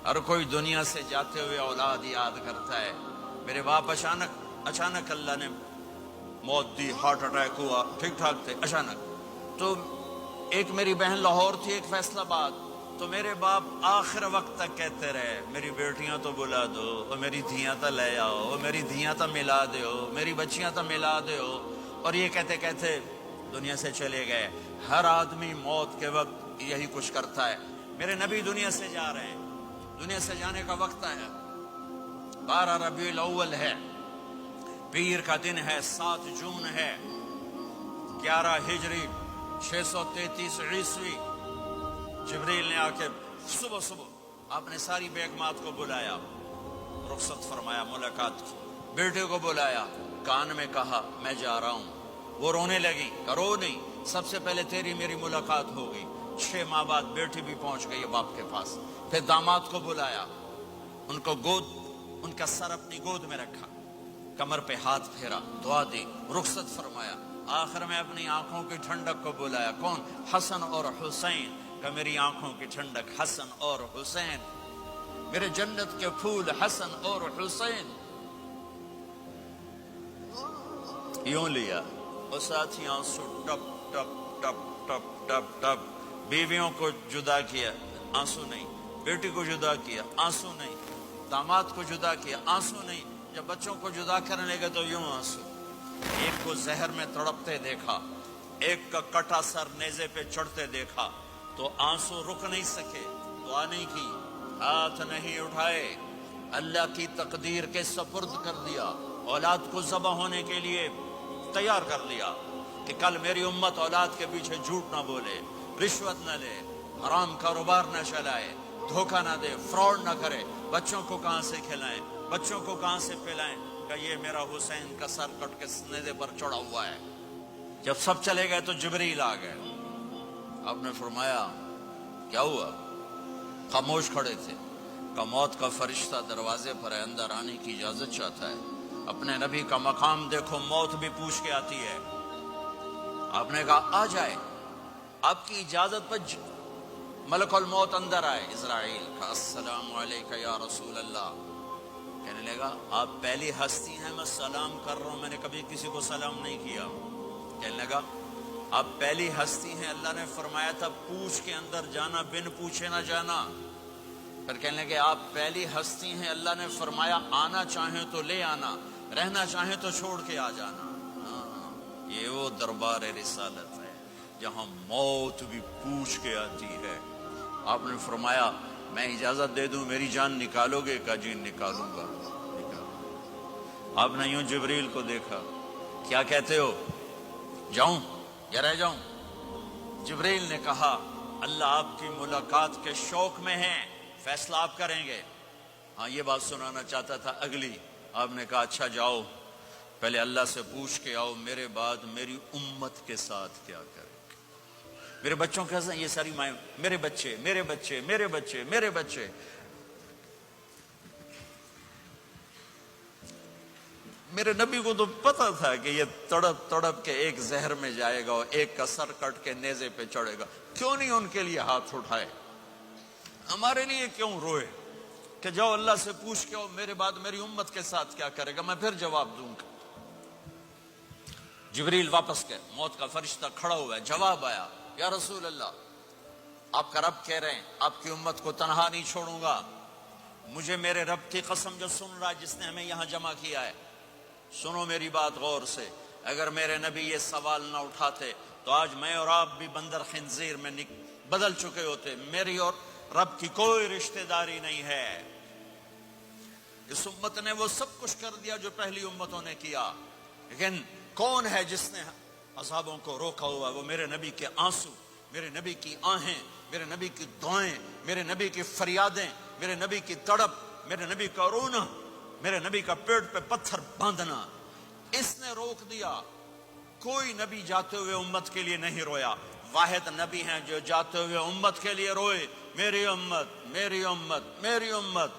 हर कोई दुनिया से जाते हुए औलाद याद करता है। मेरे बाप अचानक अल्लाह ने मौत दी, हार्ट अटैक हुआ, ठीक ठाक थे, अचानक। तो एक मेरी बहन लाहौर थी, एक फैसलाबाद। तो मेरे बाप आखिर वक्त तक कहते रहे, मेरी बेटियां तो बुला दो, और मेरी धियां तो ले आओ, और मेरी धियां तो मिला दो, मेरी बच्चियां तो मिला दो। और ये कहते कहते दुनिया से चले गए। हर आदमी मौत के वक्त यही कुछ करता है। मेरे नबी दुनिया से जा रहे हैं, दुनिया से जाने का वक्त आया। 12 रबीउल अव्वल है, पीर का दिन है, 7 जून है, 11 हिजरी 633 ईस्वी। जिब्रील ने आके सुबह सुबह आपने सारी बेगमात को बुलाया, रुखसत फरमाया, मुलाकात की। बेटे को बुलाया, कान में कहा मैं जा रहा हूं। वो रोने लगी, रो नहीं, सबसे पहले तेरी मेरी मुलाकात होगी। 6 माह बाद बेटी भी पहुंच गई बाप के पास। फिर दामाद को बुलाया, उनको उनका सर अपनी गोद में रखा, कमर पे हाथ फेरा, दुआ दी, रुखसत फरमाया। आखिर में अपनी आंखों की ठंडक को बुलाया। कौन? हसन और हुसैन का। मेरी आंखों की ठंडक हसन और हुसैन, मेरे जन्नत के फूल हसन और हुसैन। यूं लिया और साथ ही आंसू टप टप टप टप टप टप। बीवियों को जुदा किया, आंसू नहीं। बेटी को जुदा किया, आंसू नहीं। दामाद को जुदा किया, आंसू नहीं। जब बच्चों को जुदा करने लगे तो यूं आंसू। एक को जहर में तड़पते देखा, एक का कटा सर नेज़े पे चढ़ते देखा, तो आंसू रुक नहीं सके, दुआ नहीं की, हाथ नहीं उठाए, अल्लाह की तकदीर के सपुर्द कर दिया। औलाद को ज़बा होने के लिए तैयार कर लिया कि कल मेरी उम्मत औलाद के पीछे झूठ ना बोले, रिश्वत न ले, हराम कारोबार न चलाए, धोखा ना दे, फ्रॉड ना करे। बच्चों को कहां से खिलाएं, बच्चों को कहां से पिलाएं? कि ये मेरा हुसैन का सर कट के नेज़े पर चढ़ा हुआ है। जब सब चले गए तो जिब्रील आ गए। आपने फरमाया क्या हुआ? खामोश खड़े थे। का मौत का फरिश्ता दरवाजे पर है, अंदर आने की इजाजत चाहता है। अपने नबी का मकाम देखो, मौत भी पूछ के आती है। आपने कहा आ जाए, आपकी इजाजत पर मलकुल मौत अंदर आए। इज़राइल का अस्सलामु अलैका या रसूल अल्लाह। कहने लगा आप पहली हस्ती हैं, मैं सलाम कर रहा हूं, मैंने कभी किसी को सलाम नहीं किया। कहने लगा आप पहली हस्ती हैं, अल्लाह ने फरमाया था पूछ के अंदर जाना, बिन पूछे ना जाना। फिर कहने लगे आप पहली हस्ती हैं, अल्लाह ने फरमाया आना चाहे तो ले आना, रहना चाहे तो छोड़ के आ जाना। ये वो दरबार रिसालत है जहां मौत भी पूछ के आती है। आपने फरमाया मैं इजाजत दे दूं, मेरी जान निकालोगे? का जी निकालूंगा। आपने यूं जिब्रील को देखा, क्या कहते हो, जाऊं या रह जाऊं? जिब्रील ने कहा अल्लाह आपकी मुलाकात के शौक में है, फैसला आप करेंगे। हाँ, ये बात सुनाना चाहता था अगली। आपने कहा अच्छा जाओ, पहले अल्लाह से पूछ के आओ मेरे बाद मेरी उम्मत के साथ क्या करें। मेरे बच्चों के साथ ये सारी माएं, मेरे बच्चे मेरे बच्चे मेरे बच्चे मेरे बच्चे। मेरे नबी को तो पता था कि ये तड़प तड़प के एक जहर में जाएगा और एक का सर कट के नेज़े पे चढ़ेगा। क्यों नहीं उनके लिए हाथ उठाए? हमारे लिए क्यों रोए कि जाओ अल्लाह से पूछ के आओ मेरे बाद मेरी उम्मत के साथ क्या करेगा, मैं फिर जवाब दूंगा। जिब्रील वापस गए, मौत का फरिश्ता खड़ा हुआ है। जवाब आया या रसूल अल्लाह आपका रब कह रहे हैं आपकी उम्मत को तनहा नहीं छोड़ूंगा। मुझे मेरे रब की कसम जो सुन रहा है, जिसने हमें यहां जमा किया है, सुनो मेरी बात गौर से। अगर मेरे नबी ये सवाल ना उठाते तो आज मैं और आप भी बंदर खिंजीर में बदल चुके होते। मेरी और रब की कोई रिश्तेदारी नहीं है। इस उम्मत ने वो सब कुछ कर दिया जो पहली उम्मतों ने किया, लेकिन कौन है जिसने अज़ाबों को रोका हुआ? वो मेरे नबी के आंसू, मेरे नबी की आहें, मेरे नबी की दुआएं, मेरे नबी की फरियादें, मेरे नबी की तड़प, मेरे नबी का रोना, मेरे नबी का पेट पे पत्थर बांधना, इसने रोक दिया। कोई नबी जाते हुए उम्मत के लिए नहीं रोया। वाहिद नबी हैं जो जाते हुए उम्मत के लिए रोए, मेरी उम्मत मेरी उम्मत मेरी उम्मत।